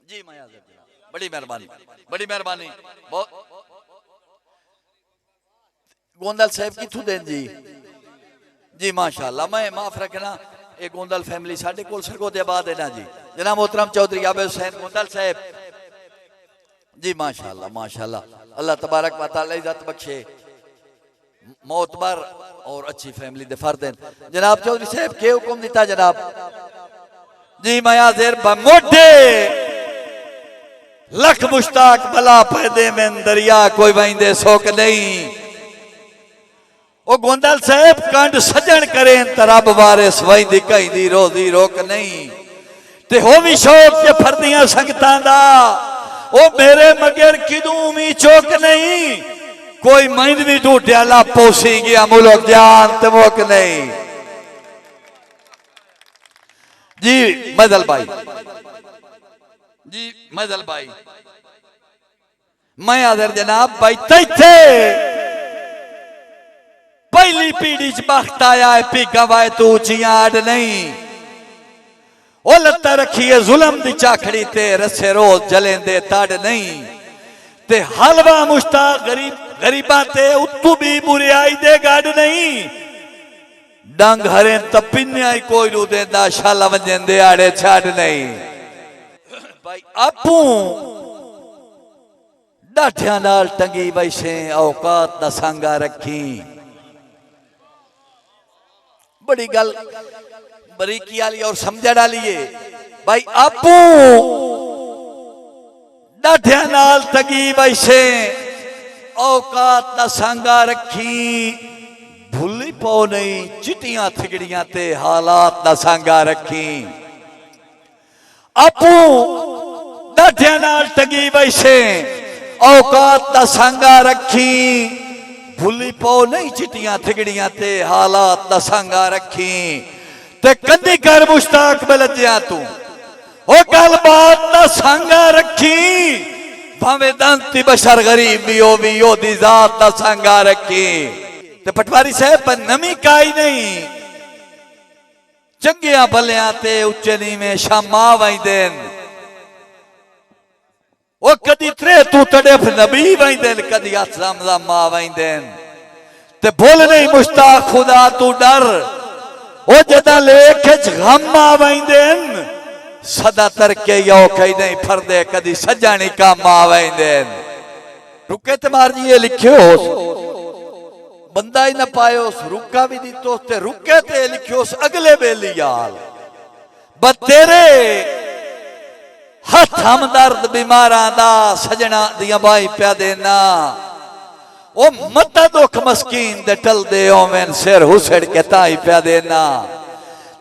जी मैं हाजिर जनाब, बड़ी मेहरबानी, बड़ी मेहरबानी। बहुत गोंदल साहब किथों देन जी? जी माशाअल्लाह, मैं माफ रखना एक गोंदल फैमिली साढ़े कोल सरगोदे बाद है ना जी। जनाब मोहतरम चौधरी आबिद हुसैन गोंदल साहब जी माशाअल्लाह माशाअल्लाह, अल्लाह तबारक व तआला इज्जत बख्शे, मोतबर और अच्छी फैमिली दे फर्द हैं। जनाब चौधरी साहब के हुक्म दिता जनाब? जी मैं हाजिर मोढे लख मुश्ताक भला पैदे में दरिया कोई वहींदे सोक नहीं। ओ गोंदल साहब कंड सजन करें तरब वारिस वहींदी कहीं दी रोजी रोक नहीं। ते हो भी शौक के फरदियां संगतां दा ओ मेरे मगर किदू मी चौक नहीं। कोई महिंद भी ढूंढिया ला पोसी गया मुल्क जान ते मुक नहीं। जी मजल भाई, जी मजल भाई मैं हाजिर जनाब भाई तैथे पहली पीढ़ी च बख्त आया है पी गवाए तू उचियां अड नहीं। ओ लत्ता रखिए जुलम दी चाखड़ी ते रसे रोज जलेंदे तड नहीं। ते हलवा मुश्ताक गरीब गरीबा ते उत्तू भी बुराई दे गड नहीं। डंग हरे तपिन्या कोई नू देंदा शाला वंजेंदे आड़े छाड़ नहीं। भाई आपू डाठिया नाल टंगी बैसे औकात दा सांगा रखी। बड़ी गल बरीकी वाली और समझ वाली है। भाई आपू डाठिया नाल टंगी बैसे औकात दा सांगा रखी। भूली पो नहीं चिटियां थिगड़ियां ते हालात दा सांगा रखी। आपू डाठिया नाल टंगी बैसे औकात दा सांगा रखी। भूली पो नहीं चिटियां थिगड़ियां ते हालात दा सांगा रखी। ते कदी कर मुश्ताक बलजिया तू ओ गल बात दा सांगा रखी। भावे दंती बशर गरीब भी ओ दी जात दा सांगा रखी। ते पटवारी साहब पर नमी काई नहीं चंगिया भलिया ते उच्चे नीवें शामा वहींदेन। ओ कदी त्रे तू तड़फ नबी वहींदेन कदी असलम मां वहींदेन। ते बोल नहीं मुश्ताक खुदा तू डर ओ जदा लेख च गम आ वहींदेन। सदा तरके यो कहीं नहीं फरदे कदी सजानी काम आ वहींदेन। रुके तमार जी ये लिखियो बंदा ही न पायो रुका भी दी तो रुके ते लिखियो अगले बेली याल बतेरे हथ हमदर्द बीमारा दा सजना दिया बाई प्या देना। ओ मत दुख मस्कीन दे टल दे ओवेन सिर हुसड़ के ताई प्या देना।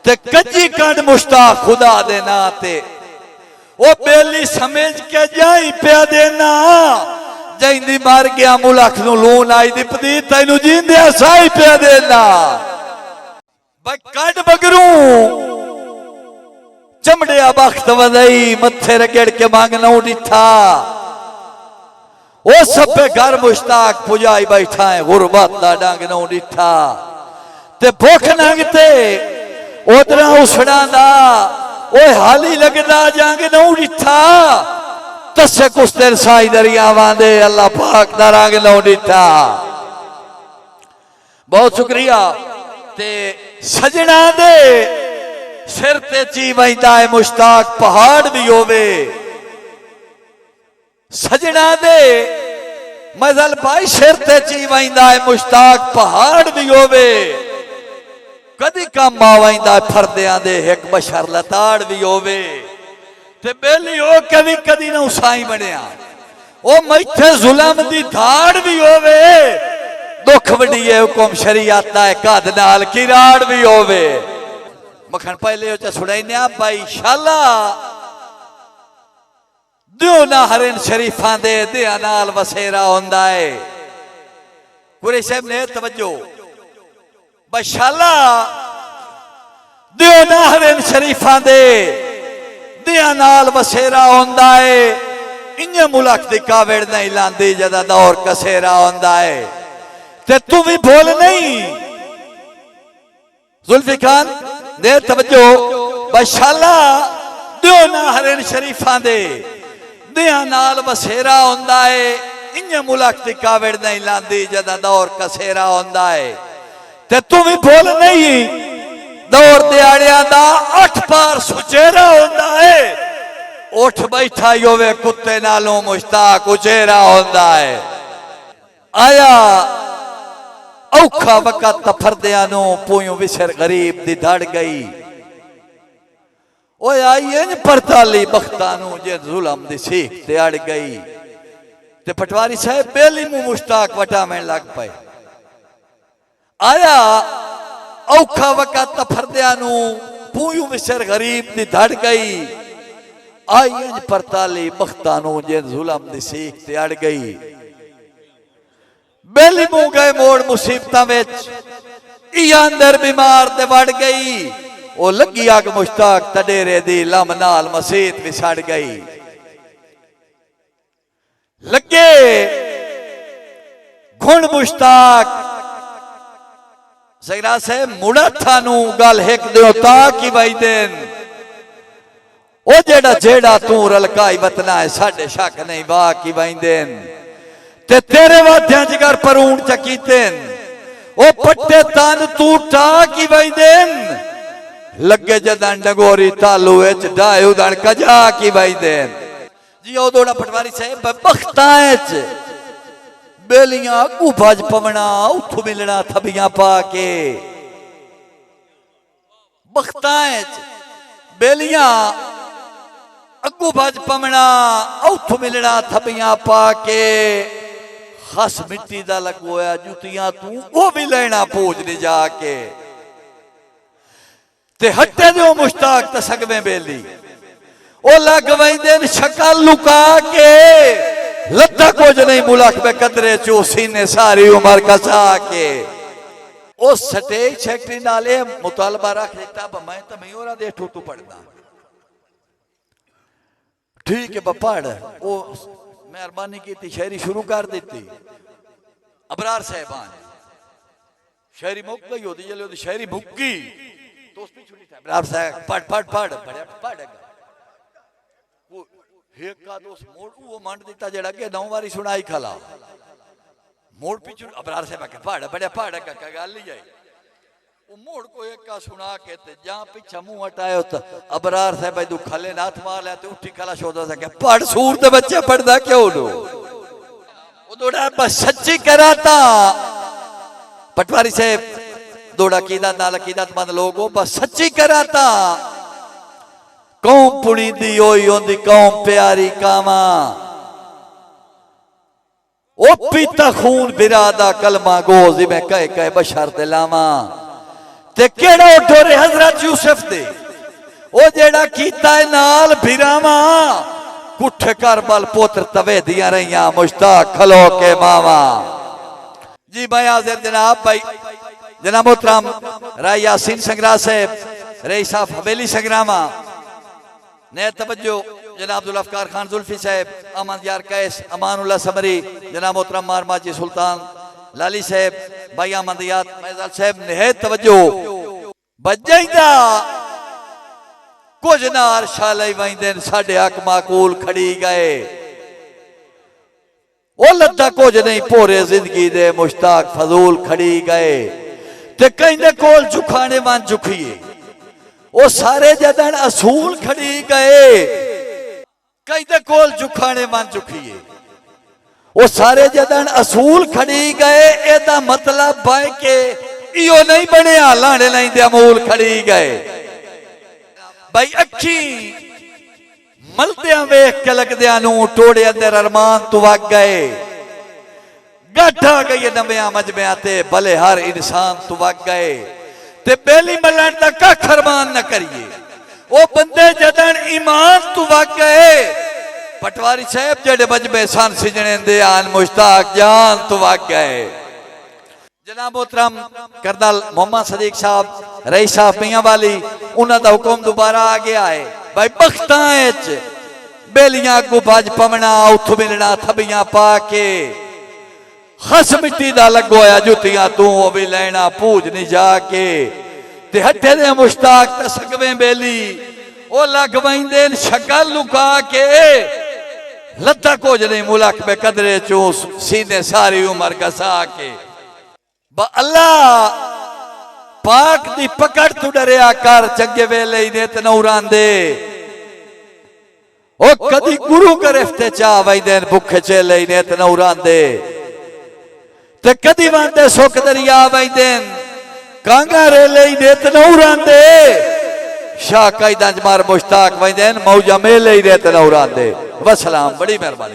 ते कच्ची कंड मुश्ताक खुदा देना ते ओ बेली समझ के जाई प्या देना। जैंदी मार गया मुलख नू लून आई दिपदी तैनू जींदे साई प्या देना। भाई कड बगरू चमड़िया बख्त वदई मत्थे रगड़ के मांगना डिठा। ओ सब घर मुश्ताक पुजाई बैठा है गुरबत दा डंग नौ डिठा। ते भुख नंगते ओदरा उसड़ा दा ओ हाली लगदा जंग नौ डिठा। तसे कुछ साई दरियावां दे अल्लाह पाक दा रंग नौ डिठा। बहुत शुक्रिया। ते सजना दे सिर ते ची वहींदा है मुश्ताक पहाड़ भी होवे। सजना दे मजल भाई सिर ते ची वहींदा है मुश्ताक पहाड़ भी होवे। कदी कम आ वहींदा फरदियां दे एक बशर लताड़ भी होवे। ते बेली ओ कदी कदी ना साई बनया ओ मैथे जुलम दी धाड़ भी होवे। दुख वडीए हुक्म शरीयत दा कद नाल किराड़ भी होवे। मखन पहले सुनाइया भाई शाला दियो ना हरन शरीफा दे दिया नाल वसेरा होंदा है। कुरे साहब ने तवज्जो बशाला दियो ना हरन शरीफा दे दिया नाल वसेरा होंदा है। इन्ने मुल्क दी कावड़ नहीं लांदी जदा दौर कसेरा होंदा है। ते तू भी बोल नहीं जुल्फी खान दे तवज्जो बशाला दियो ना हरन शरीफा दे दिया नाल बसेरा होंदा है इन्हें मुल्क दी कावड़ नहीं लांदी जदा दौर कसेरा होंदा है ते तू भी भूल नहीं दौर दिहाड़ियां दा 8 पार सुचेरा होंदा है उठ बैठा योवे कुत्ते नालों मुश्ताक उचेरा होंदा है आया औखा वक़्त तफरदियां नूं पूयों विसर गरीब दी धड़ गई ओए आई इंज परताली बख्तां नूं जे जुल्म दी सीख ते अड़ गई ते पटवारी साहब बेली मुंह मुश्ताक वटावण लग पे आया औखा वक़्त तफरदियां नूं पूयों विसर गरीब दी धड़ गई आई इंज परताली बख्तां नूं जे जुल्म दी सीख ते अड़ गई बेली मुंह गए मोड़ मुसीबतां विच इया अंदर बीमार ते वड़ गई ओ लगी अग मुश्ताक तडेरे दी लम नाल मसीत भी सड़ गई लगे घुण मुश्ताक सगरा से मुड़ा थानू गल हिक दियो ता की वई देन ओ जेड़ा जेड़ा तू रलकाई वतना है साडे शक नहीं वाह की वई देन ते तेरे वाद्यां जिगर परूण चकीतेन ओ पट्टे तन तू टा की वई देन लगे जदन डगोरी तालू विच डाए उदन कजा की वई देन जी ओ दोड़ा पटवारी साहब बख्तां विच बेलियां अगू भज पवना उठ मिलना थबियां पा के बख्तां विच बेलियां अगू भज पवना उठ मिलना थबियां पा के खस मिट्टी दा लगोया जुतियां तू वो भी लेना पूज नहीं जाके ते हट्टे दो मुश्ताक ते सगवे बेली ओ लग वैंदे शक्ल लुका के लत्ता कुछ नहीं मुल्क में कतरे चो सीने सारी उम्र कसा के ओ स्टेज सेक्रेटरी नाले मुतालबा रख देता मैं तो मैं और दे ठूटू पढ़ना ठीक है पढ़ ओ मेहरबानी की शायरी शुरू कर दी अबरार साहबान शायरी मुक गई होती जल्दी शायरी मुक गई तो उस छुट्टी था अबरार साहब पढ़ पढ़ पढ़ बड़े पढ़ेगा वो एक का दोस्त मोड़ वो मंड देता जड़ा के 9 बारी सुनाई खला मोड़ पीछे अबरार साहब के पढ़ बड़े पढ़ेगा का गल नहीं जाए वो मोड़ को एक का सुना के ते जहां पीछे मुंह हटायो तो अबरार साहब दू खले नाथ मार ले ते उठी खला शोदा सके पढ़ सूर ते बच्चे पढ़दा क्यों नो वो दोड़ा बस सच्ची कराता पटवारी साहब दोड़ा कीदा नाल अकीदतमंद लोग हो बस सच्ची कराता कौम पुड़ी दी होई होंदी कौम प्यारी कावा ओ पीता खून बिरादा कलमा गोज़ में कह कह बशर दिलावा ते केड़ा उठोरे हजरत यूसुफ दे ओ जेड़ा कीता है नाल भिरावा कुठ करबल पुत्र तवे दिया रहियां मुश्ताक खलो के मावा जी भाई हाजिर जनाब भाई जनाब मोहतरम राय यासीन संगरा साहब रईस साहब हवेली संग्रामा ने तवज्जो जनाब अब्दुल अफकार खान जुल्फी साहब अमन यार कैस अमानुल्लाह समरी जनाब मोहतरम मारमाजी सुल्तान लाली साहब भाई अहमदियात मैजाल साहब ने तवज्जो बजाइंदा कुछ नार शाले वैंदे साडे हक माकूल खड़ी गए वो लद्दा कुछ नहीं पोरे जिंदगी दे मुश्ताक फजूल खड़ी गए ते कहंदे कोल झुकाने वन झुकिए वो सारे जदन असूल खड़ी गए कहंदे कोल झुकाने वन झुकिए वो सारे जदन असूल खड़ी गए एदा मतलब भाई के इो नहीं बने लाने लेंदे अमूल खड़ी गए भाई अखी मलदियां वेख के लगदियां नू टोड़े अंदर अरमान तू वग गए गाठा गई नव्या मजमिया ते भले हर इंसान तू वग गए ते बेली मलन दा कख अरमान न करिए वो बंदे जदन ईमान तू वग गए पटवारी साहब जेडे मजमे सन सिजने दे आन मुश्ताक जान तू वग गए जनाब मोहतरम करनल मोहम्मद सदीक साहब रईस साहब मियां वाली उन्हां दा हुक्म दोबारा आ गया है भाई बख्तां विच बेलियां अगू भज पवना उठ मिलना थबियां पा के खस मिट्टी दा लगोया जुतियां तू वो भी लेना पूज नहीं जाके ते हट्ठे दे मुश्ताक ते सगवे बेली ओ लग वैंदे शक्ल लुका के लत्ता कुछ नहीं मुलक में कदरे चूस सीने सारी उम्र कसा के अल्लाह पाक दी पकड़ तू डरिया कर चंगे वेले ही ने तनौरां दे ओ कदी गुरु गिरफ्ते चाह वैंदे भुखे चेले ही ने तनौरां दे ते कदी वांदे सुख दरिया वैंदे कांगा रेले ही ने तनौरां दे शाह कायदा जमार मुश्ताक वैंदे मौजा मेले ही ने तनौरां दे वसलाम बड़ी मेहरबानी।